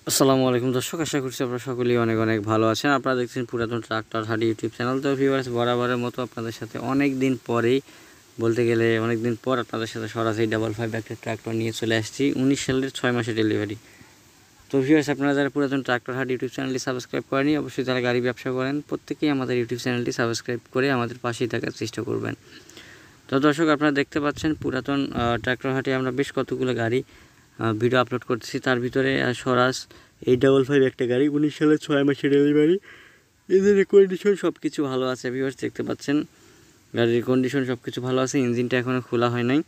আসসালামু আলাইকুম দর্শক, আশা করছি আপনারা সকলেই অনেক অনেক ভালো আছেন। আপনারা দেখছেন পুরাতন ট্রাক্টর হাট ইউটিউব চ্যানেল। তো ভিউয়ার্স, বরাবরের মতো আপনাদের সাথে অনেক দিন পরেই, বলতে গেলে অনেক দিন পর আপনাদের সাথে সরাসরি 55 একটা ট্রাক্টর নিয়ে চলে আসছি। 19 সালের 6 মাসে ডেলিভারি। তো ভিউয়ার্স, আপনারা যারা পুরাতন ট্রাক্টর হাট ইউটিউব চ্যানেলটি সাবস্ক্রাইব করেনি, অবশ্যই যারা গাড়ি ব্যবসা করেন প্রত্যেকেই আমাদের ইউটিউব চ্যানেলটি সাবস্ক্রাইব করে আমাদের পাশেই থাকার চেষ্টা করবেন। তো দর্শক, আপনারা দেখতে পাচ্ছেন পুরাতন ট্রাক্টর হাটে আমরা বেশ কতগুলো গাড়ি ভিডিও আপলোড করতেছি। তার ভিতরে স্বরাজ 855 একটা গাড়ি, 19 সালের 6 মাসে ডেলিভারি। ইঞ্জিনের কন্ডিশন সব কিছু ভালো আছে। ভিউয়ার্স, দেখতে পাচ্ছেন গাড়ির কন্ডিশন সব কিছু ভালো আছে। ইঞ্জিনটা এখনও খোলা হয় নাই,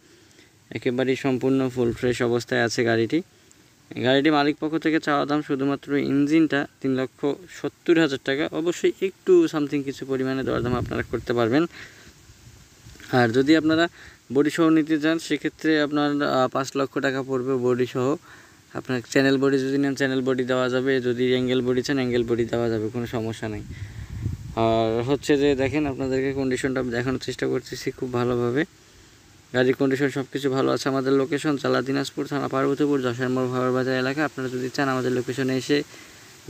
একেবারেই সম্পূর্ণ ফুল ফ্রেশ অবস্থায় আছে গাড়িটি। মালিক পক্ষ থেকে চাওয়া দাম শুধুমাত্র ইঞ্জিনটা 3,70,000 টাকা। অবশ্যই একটু সামথিং কিছু পরিমাণে দরদাম আপনারা করতে পারবেন। আর যদি আপনারা বডি সহ নিতে চান, সেক্ষেত্রে আপনার 5 লক্ষ টাকা পড়বে বডি সহ। আপনার চ্যানেল বডি যদি নেন, চ্যানেল বডি দেওয়া যাবে। যদি অ্যাঙ্গেল বডি চান, অ্যাঙ্গেল বডি দেওয়া যাবে, কোনো সমস্যা নেই। আর হচ্ছে যে দেখেন, আপনাদেরকে কন্ডিশনটা দেখানোর চেষ্টা করতেছি খুব ভালোভাবে। গাড়ির কন্ডিশন সব কিছু ভালো আছে। আমাদের লোকেশন জেলা দিনাজপুর, থানা পার্বতীপুর, যশোর মোড়, ভাবার বাজার এলাকা। আপনারা যদি চান আমাদের লোকেশনে এসে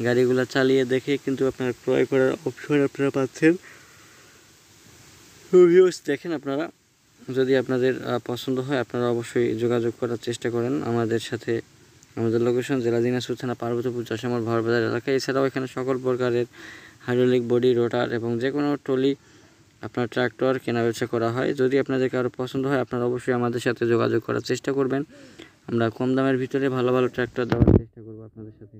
গাড়িগুলো চালিয়ে দেখে কিন্তু আপনারা ক্রয় করার অপশন আপনারা পাচ্ছেন। ভিউয়ার্স, দেখেন, আপনারা যদি আপনাদের পছন্দ হয়, আপনারা অবশ্যই যোগাযোগ করার চেষ্টা করেন আমাদের সাথে। আমাদের লোকেশন জেলা দিনাজপুর, থানা পার্বতীপুর, যশোর মোড়, ভাবার বাজার এলাকা। এছাড়াও এখানে সকল প্রকারের হাইড্রোলিক বডি, রোটার এবং যে কোনো ট্রলি আপনার ট্রাক্টর কেনাবেচা করা হয়। যদি আপনাদের কারো পছন্দ হয়, আপনারা অবশ্যই আমাদের সাথে যোগাযোগ করার চেষ্টা করবেন। আমরা কম দামের ভিতরে ভালো ভালো ট্রাক্টর দেওয়ার চেষ্টা করবো আপনাদের সাথে।